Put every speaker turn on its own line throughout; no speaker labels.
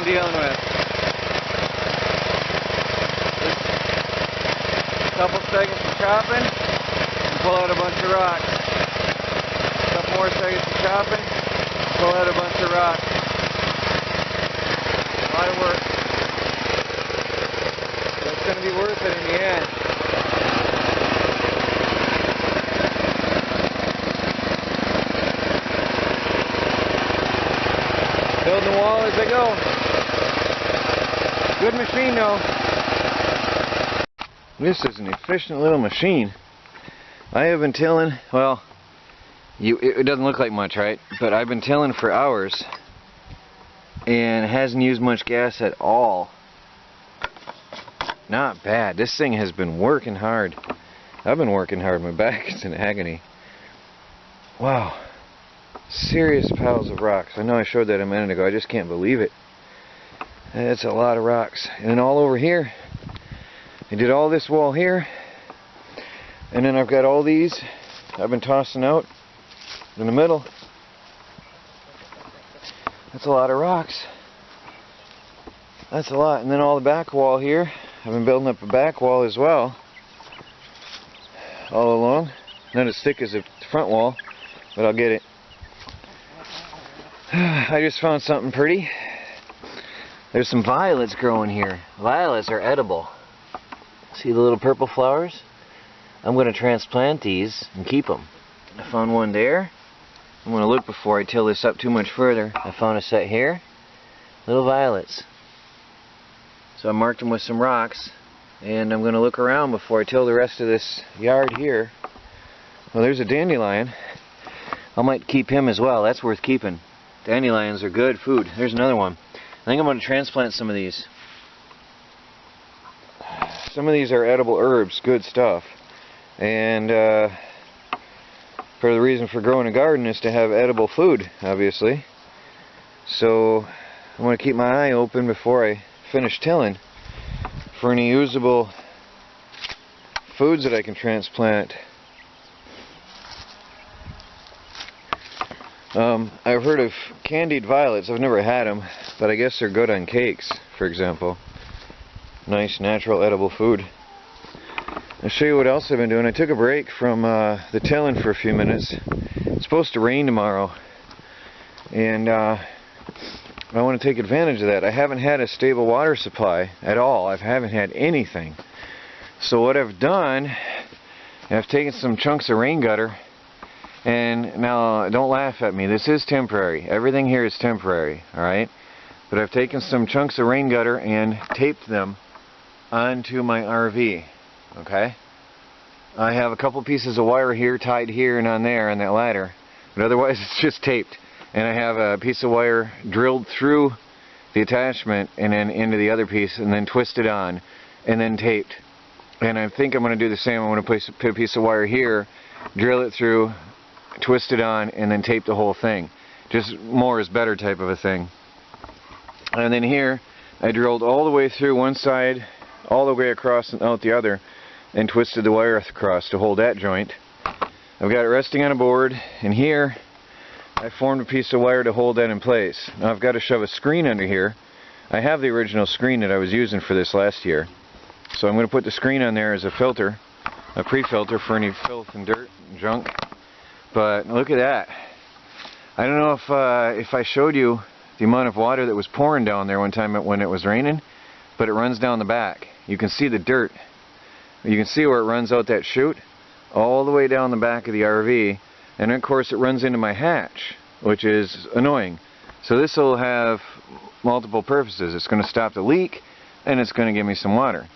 I'm dealing with. Just a couple seconds of chopping and pull out a bunch of rocks. A couple more seconds of chopping, pull out a bunch of rocks. A lot of work. But it's going to be worth it in the end. Building the wall as I go. Good machine though. This is an efficient little machine. I have been tilling, well, it doesn't look like much, right? But I've been tilling for hours and it hasn't used much gas at all. Not bad. This thing has been working hard. I've been working hard. My back is in agony. Wow. Serious piles of rocks. I know I showed that a minute ago. I just can't believe it. That's a lot of rocks. And then all over here, I did all this wall here. And then I've got all these I've been tossing out in the middle. That's a lot of rocks. That's a lot. And then all the back wall here, I've been building up a back wall as well. All along. Not as thick as the front wall, but I'll get it. I just found something pretty. There's some violets growing here. Violets are edible. See the little purple flowers? I'm going to transplant these and keep them. I found one there. I'm going to look before I till this up too much further. I found a set here. Little violets. So I marked them with some rocks. And I'm going to look around before I till the rest of this yard here. Well, there's a dandelion. I might keep him as well. That's worth keeping. Dandelions are good food. There's another one. I think I'm going to transplant some of these. Some of these are edible herbs, good stuff. And for the reason for growing a garden is to have edible food, obviously. So I'm going to keep my eye open before I finish tilling for any usable foods that I can transplant. I've heard of candied violets. I've never had them, but I guess they're good on cakes, for example. Nice, natural, edible food. I'll show you what else I've been doing. I took a break from the tilling for a few minutes. It's supposed to rain tomorrow, and I want to take advantage of that. I haven't had a stable water supply at all. I haven't had anything. So what I've done, I've taken some chunks of rain gutter. And now, don't laugh at me, this is temporary. Everything here is temporary, alright? But I've taken some chunks of rain gutter and taped them onto my RV, okay? I have a couple pieces of wire here, tied here and on there on that ladder, but otherwise it's just taped. And I have a piece of wire drilled through the attachment and then into the other piece and then twisted on and then taped. And I think I'm going to do the same. I'm going to put a piece of wire here, drill it through, twist it on, and then tape the whole thing. Just more is better type of a thing. And then here I drilled all the way through one side, all the way across and out the other, and twisted the wire across to hold that joint. I've got it resting on a board, and here I formed a piece of wire to hold that in place. Now I've got to shove a screen under here. I have the original screen that I was using for this last year, so I'm going to put the screen on there as a filter, a pre-filter for any filth and dirt and junk. But look at that. I don't know if I showed you the amount of water that was pouring down there one time when it was raining, but it runs down the back. You can see the dirt. You can see where it runs out that chute all the way down the back of the RV, and of course it runs into my hatch, which is annoying. So this will have multiple purposes. It's going to stop the leak, and it's going to give me some water.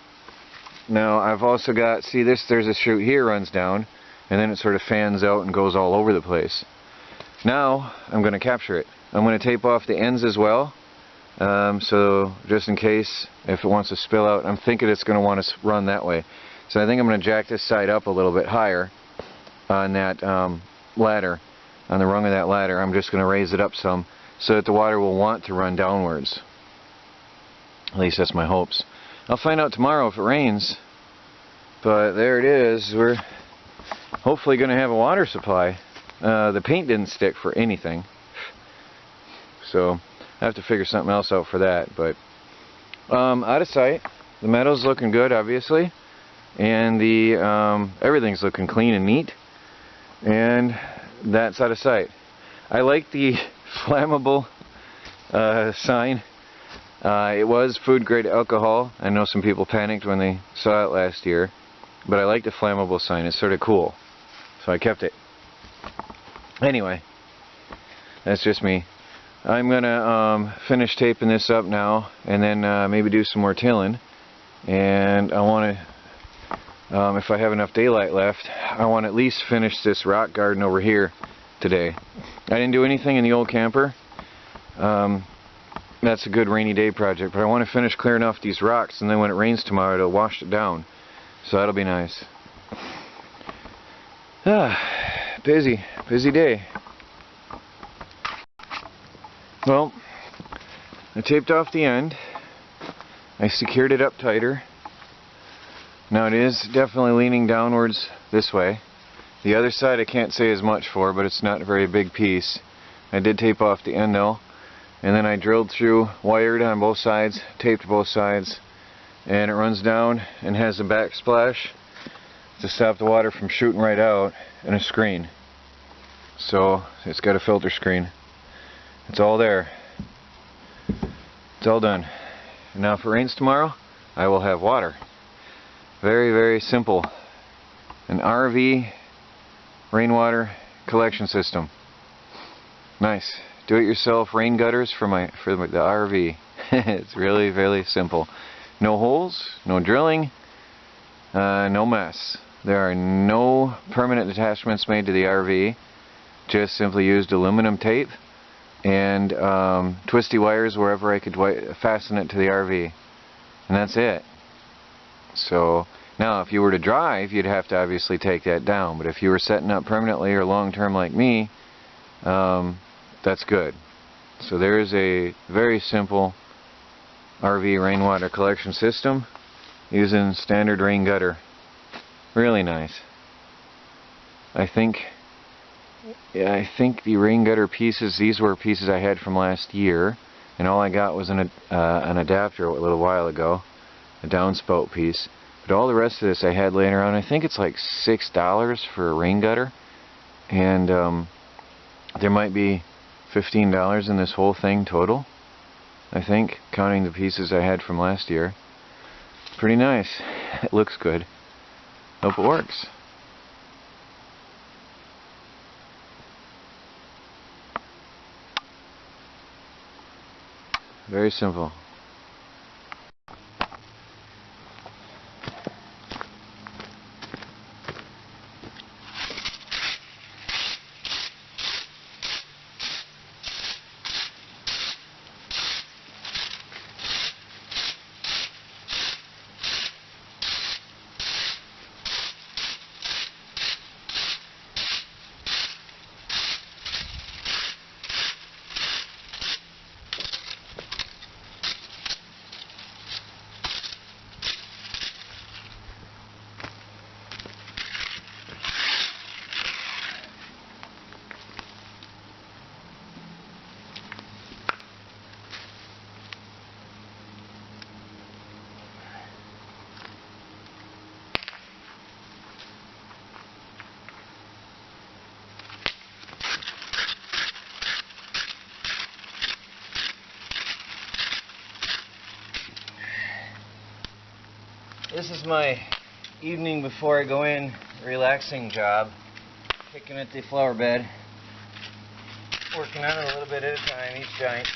Now I've also got, see this, there's a chute here runs down, and then it sort of fans out and goes all over the place. Now I'm going to capture it. I'm going to tape off the ends as well, so just in case if it wants to spill out. I'm thinking it's going to want to run that way. So I think I'm going to jack this side up a little bit higher on that ladder, on the rung of that ladder. I'm just going to raise it up some so that the water will want to run downwards. At least that's my hopes. I'll find out tomorrow if it rains, but there it is. We're hopefully going to have a water supply. The paint didn't stick for anything, so I have to figure something else out for that. But out of sight. The meadow's looking good, obviously, and the everything's looking clean and neat, and that's out of sight. I like the flammable sign. It was food grade alcohol. I know some people panicked when they saw it last year, but I like the flammable sign. It's sort of cool, so I kept it. Anyway, that's just me. I'm gonna finish taping this up now, and then maybe do some more tilling. And I want to, if I have enough daylight left, I want to at least finish this rock garden over here today. I didn't do anything in the old camper. That's a good rainy day project, but I want to finish clearing off these rocks, and then when it rains tomorrow it'll wash it down. So that'll be nice. Busy day. Well, I taped off the end. I secured it up tighter. Now it is definitely leaning downwards this way. The other side I can't say as much for, but it's not a very big piece. I did tape off the end though, and then I drilled through, wired on both sides, taped both sides, and it runs down and has a backsplash to stop the water from shooting right out, and a screen. So it's got a filter screen. It's all there. It's all done. Now if it rains tomorrow, I will have water. Very, very simple. An RV rainwater collection system. Nice. Do-it-yourself rain gutters for the RV. It's really, really simple. No holes, no drilling, no mess. There are no permanent attachments made to the RV. Just simply used aluminum tape and twisty wires wherever I could fasten it to the RV, and that's it. So now if you were to drive, you'd have to obviously take that down, but if you were setting up permanently or long term like me, that's good. So there is a very simple RV rainwater collection system using standard rain gutter. Really nice. I think the rain gutter pieces, these were pieces I had from last year, and all I got was an adapter a little while ago, a downspout piece. But all the rest of this I had laying around. I think it's like $6 for a rain gutter, and there might be $15 in this whole thing total, I think, counting the pieces I had from last year. Pretty nice. It looks good. Hope it works. Very simple. This is my evening before I go in relaxing job, picking at the flower bed, working on it a little bit at a time, each giant.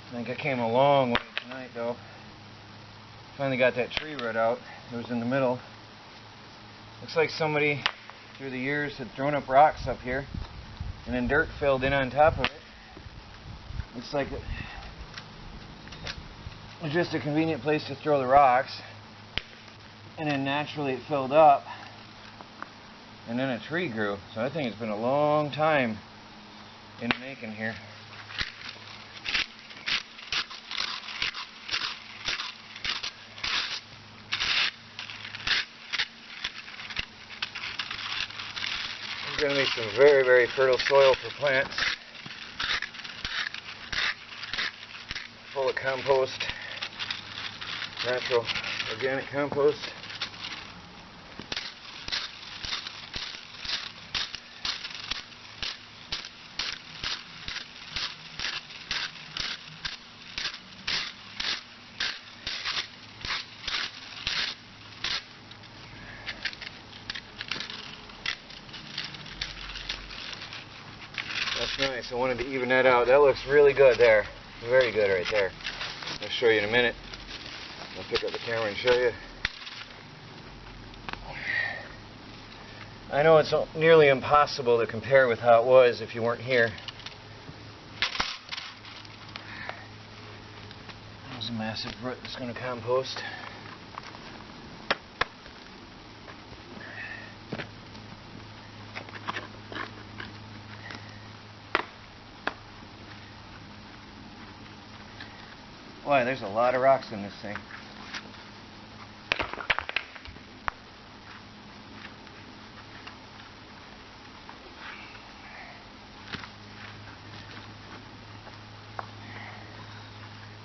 I think I came a long way tonight though. Finally got that tree root out. It was in the middle. Looks like somebody through the years had thrown up rocks up here, and then dirt filled in on top of it. Looks like it was just a convenient place to throw the rocks, and then naturally it filled up, and then a tree grew. So I think it's been a long time in the making here. going to be some very, very fertile soil for plants. Full of compost, natural organic compost. That's nice. I wanted to even that out. That looks really good there. Very good right there. I'll show you in a minute. I'll pick up the camera and show you. I know it's nearly impossible to compare with how it was if you weren't here. There's a massive root that's going to compost. Boy, there's a lot of rocks in this thing.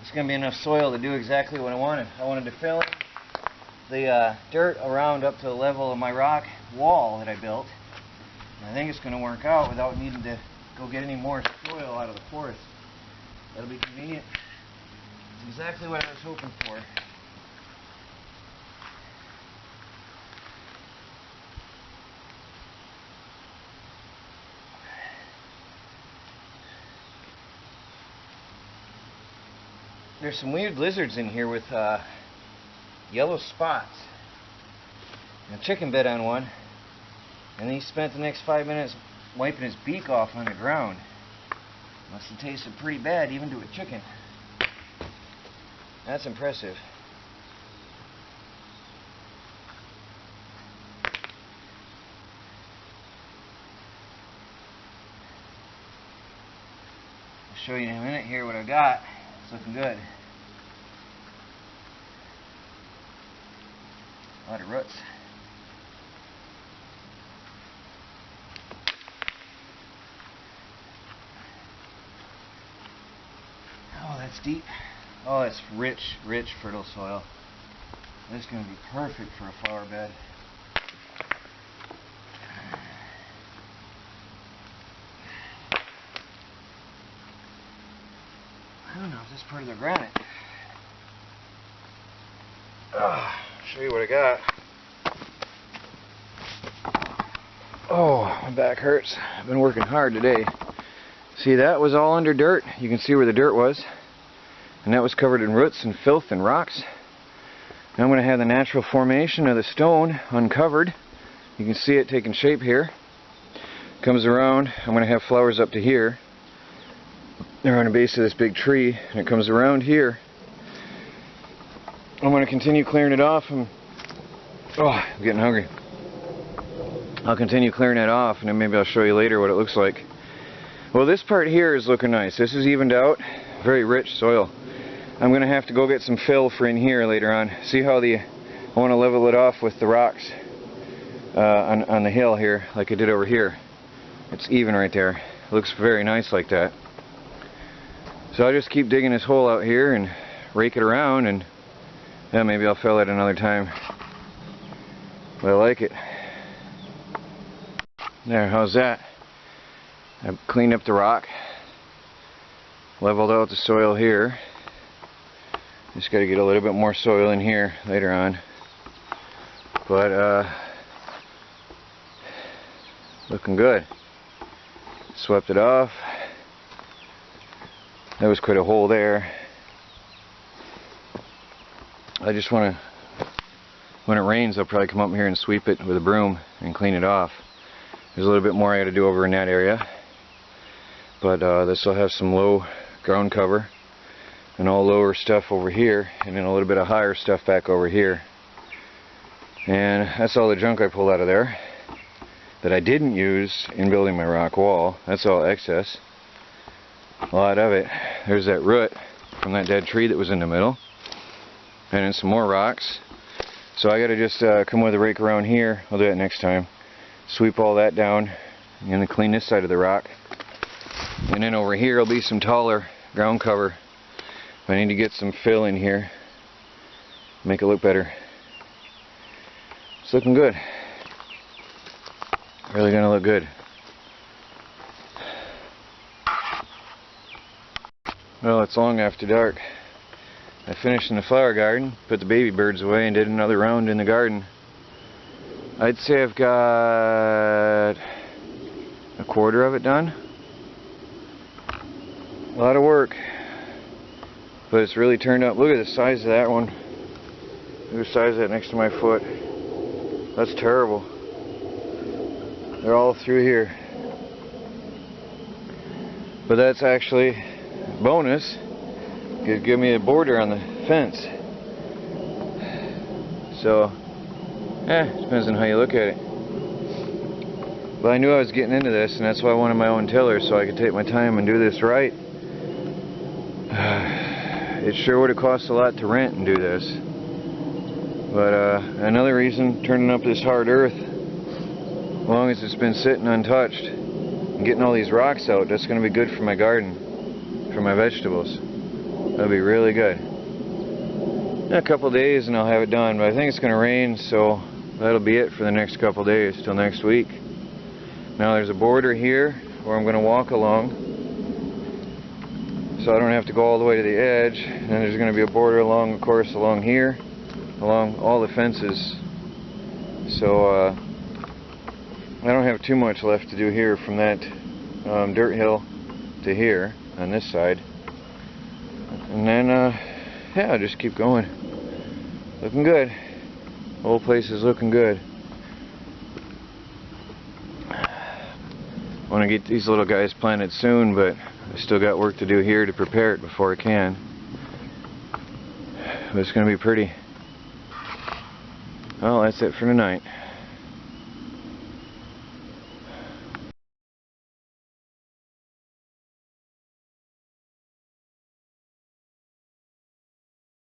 It's going to be enough soil to do exactly what I wanted. I wanted to fill in the dirt around up to the level of my rock wall that I built. And I think it's going to work out without needing to go get any more soil out of the forest. That'll be convenient. It's exactly what I was hoping for. There's some weird lizards in here with yellow spots. And a chicken bit on one, and he spent the next 5 minutes wiping his beak off on the ground. Must have tasted pretty bad even to a chicken. That's impressive. I'll show you in a minute here what I got. It's looking good. A lot of roots. Oh, that's deep. Oh, it's rich, rich, fertile soil. This is going to be perfect for a flower bed. I don't know if this is part of the granite. I'll show you what I got. Oh, my back hurts. I've been working hard today. See, that was all under dirt. You can see where the dirt was. And that was covered in roots and filth and rocks. Now I'm going to have the natural formation of the stone uncovered. You can see it taking shape here. Comes around. I'm going to have flowers up to here. They're on the base of this big tree, and it comes around here. I'm going to continue clearing it off. I'm getting hungry. I'll continue clearing it off, and then maybe I'll show you later what it looks like. Well, this part here is looking nice. This is evened out. Very rich soil. I'm going to have to go get some fill for in here later on. See how I want to level it off with the rocks on the hill here, like I did over here. It's even right there. It looks very nice like that. So I'll just keep digging this hole out here and rake it around, and then maybe I'll fill it another time. But I like it. There, how's that? I've cleaned up the rock, leveled out the soil here. Just got to get a little bit more soil in here later on. But looking good. Swept it off. There was quite a hole there. I just want to, when it rains, I'll probably come up here and sweep it with a broom and clean it off. There's a little bit more I got to do over in that area. But this will have some low ground cover and all lower stuff over here, and then a little bit of higher stuff back over here. And that's all the junk I pulled out of there that I didn't use in building my rock wall. That's all excess. A lot of it. There's that root from that dead tree that was in the middle, and then some more rocks. So I gotta just come with a rake around here. I'll do that next time. Sweep all that down, I'm going to clean this side of the rock. And then over here will be some taller ground cover. I need to get some fill in here. Make it look better. It's looking good. Really going to look good. Well, it's long after dark. I finished in the flower garden, put the baby birds away, and did another round in the garden. I'd say I've got a quarter of it done. A lot of work, but it's really turned out. Look at the size of that one. Look at the size of that next to my foot. That's terrible. They're all through here. But that's actually a bonus. Could give me a border on the fence. So, depends on how you look at it. But I knew I was getting into this, and that's why I wanted my own tiller, so I could take my time and do this right. It sure would have cost a lot to rent and do this. But another reason, turning up this hard earth, as long as it's been sitting untouched, and getting all these rocks out, that's going to be good for my garden, for my vegetables. That'll be really good. In a couple days and I'll have it done, but I think it's going to rain, so that'll be it for the next couple days, till next week. Now there's a border here where I'm going to walk along, so I don't have to go all the way to the edge. And then there's going to be a border along, of course, along here, along all the fences. So I don't have too much left to do here from that dirt hill to here on this side. And then, yeah, I'll just keep going. Looking good. The whole place is looking good. I want to get these little guys planted soon, but I still got work to do here to prepare it before I can. But it's going to be pretty. Well, that's it for tonight.